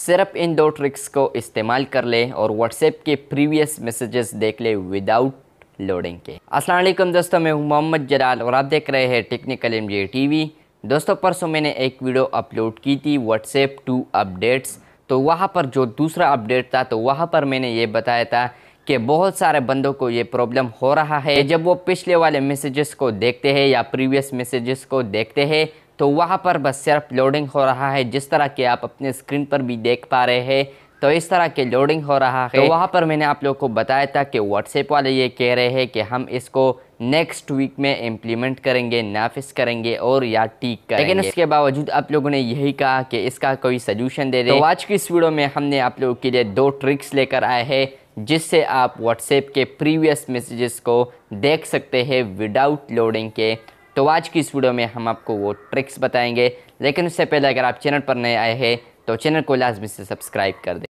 सिर्फ इन दो ट्रिक्स को इस्तेमाल कर ले और व्हाट्सएप के प्रीवियस मैसेजेस देख ले विदाउट लोडिंग के। अस्सलाम वालेकुम दोस्तों, मैं हूं मोहम्मद जलाल और आप देख रहे हैं टेक्निकल एमजे टीवी। दोस्तों, परसों मैंने एक वीडियो अपलोड की थी व्हाट्सएप 2 अपडेट्स। तो वहाँ पर जो दूसरा अपडेट था तो वहाँ पर मैंने ये बताया था कि बहुत सारे बंदों को ये प्रॉब्लम हो रहा है। जब वो पिछले वाले मैसेजेस को देखते हैं या प्रीवियस मैसेजेस को देखते हैं तो वहाँ पर बस सिर्फ लोडिंग हो रहा है, जिस तरह के आप अपने स्क्रीन पर भी देख पा रहे हैं। तो इस तरह के लोडिंग हो रहा है। तो वहाँ पर मैंने आप लोगों को बताया था कि व्हाट्सएप वाले ये कह रहे हैं कि हम इसको नेक्स्ट वीक में इम्प्लीमेंट करेंगे, नाफिज करेंगे और या ठीक करेंगे। लेकिन उसके बावजूद आप लोगों ने यही कहा कि इसका कोई सोल्यूशन दे दे। तो आज की इस वीडियो में हमने आप लोगों के लिए 2 ट्रिक्स लेकर आए हैं जिससे आप व्हाट्सएप के प्रीवियस मैसेजेस को देख सकते हैं विदाउट लोडिंग के। तो आज की इस वीडियो में हम आपको वो ट्रिक्स बताएंगे, लेकिन उससे पहले अगर आप चैनल पर नए आए हैं तो चैनल को लाजमी से सब्सक्राइब कर दें।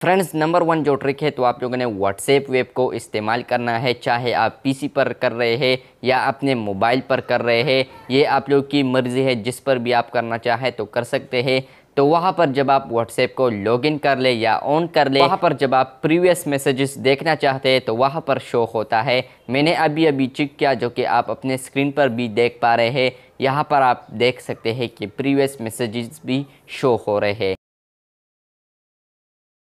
फ्रेंड्स, नंबर 1 जो ट्रिक है तो आप लोगों ने व्हाट्सएप वेब को इस्तेमाल करना है, चाहे आप पीसी पर कर रहे हैं या अपने मोबाइल पर कर रहे हैं। ये आप लोग की मर्ज़ी है, जिस पर भी आप करना चाहे तो कर सकते हैं। तो वहाँ पर जब आप व्हाट्सएप को लॉगिन कर ले या ऑन कर ले, वहाँ पर जब आप प्रीवियस मैसेजेस देखना चाहते हैं तो वहाँ पर शो होता है। मैंने अभी चेक किया, जो कि आप अपने स्क्रीन पर भी देख पा रहे हैं। यहाँ पर आप देख सकते हैं कि प्रीवियस मैसेजेस भी शो हो रहे हैं।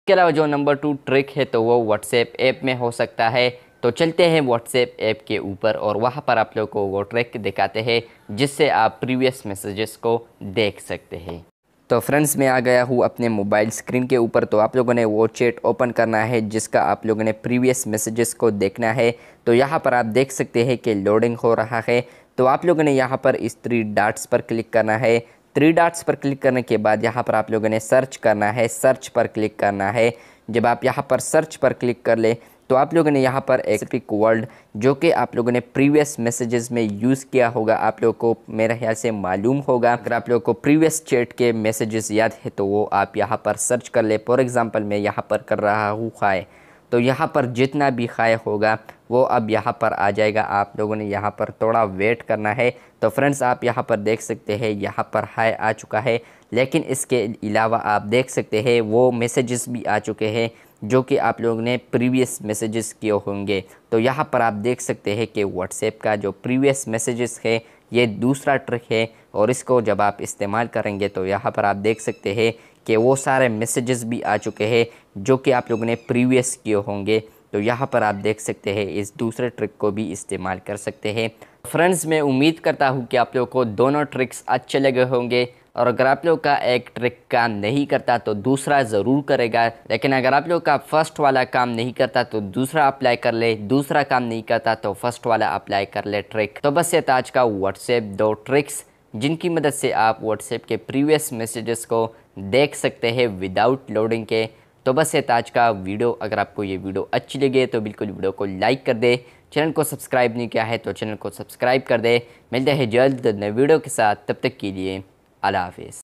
इसके अलावा जो नंबर 2 ट्रिक है तो वो व्हाट्सएप ऐप में हो सकता है। तो चलते हैं व्हाट्सएप ऐप के ऊपर और वहाँ पर आप लोगों को वो ट्रिक दिखाते हैं जिससे आप प्रीवियस मैसेजेस को देख सकते हैं। तो फ्रेंड्स, मैं आ गया हूँ अपने मोबाइल स्क्रीन के ऊपर। तो आप लोगों ने वो चैट ओपन करना है जिसका आप लोगों ने प्रीवियस मैसेजेस को देखना है। तो यहाँ पर आप देख सकते हैं कि लोडिंग हो रहा है। तो आप लोगों ने यहाँ पर इस 3 डॉट्स पर क्लिक करना है। 3 डॉट्स पर क्लिक करने के बाद यहाँ पर आप लोगों ने सर्च करना है, सर्च पर क्लिक करना है। जब आप यहाँ पर सर्च पर क्लिक कर ले तो आप लोगों ने यहाँ पर एक स्पेसिफिक वर्ड जो कि आप लोगों ने प्रीवियस मैसेजेस में यूज़ किया होगा, आप लोगों को मेरे ख्याल से मालूम होगा। अगर आप लोगों को प्रीवियस चैट के मैसेजेस याद है तो वो आप यहाँ पर सर्च कर ले। फॉर एग्ज़ाम्पल मैं यहाँ पर कर रहा हूँ खाए, तो यहाँ पर जितना भी खाए होगा वो अब यहाँ पर आ जाएगा। आप लोगों ने यहाँ पर थोड़ा वेट करना है। तो फ्रेंड्स, आप यहाँ पर देख सकते हैं यहाँ पर हाय आ चुका है, लेकिन इसके अलावा आप देख सकते हैं वो मैसेजेस भी आ चुके हैं जो कि आप लोगों ने प्रीवियस मैसेजेस किए होंगे। तो यहाँ पर आप देख सकते हैं कि व्हाट्सएप का जो प्रीवियस मैसेजेस है ये दूसरा ट्रिक है और इसको जब आप इस्तेमाल करेंगे तो यहाँ पर आप देख सकते हैं कि वो सारे मैसेजेस भी आ चुके हैं जो कि आप लोगों ने प्रीवियस किए होंगे। तो यहाँ पर आप देख सकते हैं इस दूसरे ट्रिक को भी इस्तेमाल कर सकते हैं। फ्रेंड्स, मैं उम्मीद करता हूँ कि आप लोगों को दोनों ट्रिक्स अच्छे लगे होंगे और अगर आप लोग का एक ट्रिक काम नहीं करता तो दूसरा ज़रूर करेगा। लेकिन अगर आप लोग का फर्स्ट वाला काम नहीं करता तो दूसरा अप्लाई कर ले, दूसरा काम नहीं करता तो फर्स्ट वाला अप्लाई कर ले ट्रिक। तो बस ये था आज का व्हाट्सएप 2 ट्रिक्स जिनकी मदद से आप व्हाट्सएप के प्रीवियस मैसेजेस को देख सकते हैं विदाउट लोडिंग के। तो बस ये था आज का वीडियो। अगर आपको ये वीडियो अच्छी लगे तो बिल्कुल वीडियो को लाइक कर दे। चैनल को सब्सक्राइब नहीं किया है तो चैनल को सब्सक्राइब कर दे। मिलते हैं जल्द नए वीडियो के साथ, तब तक के लिए अल्लाह हाफिज़।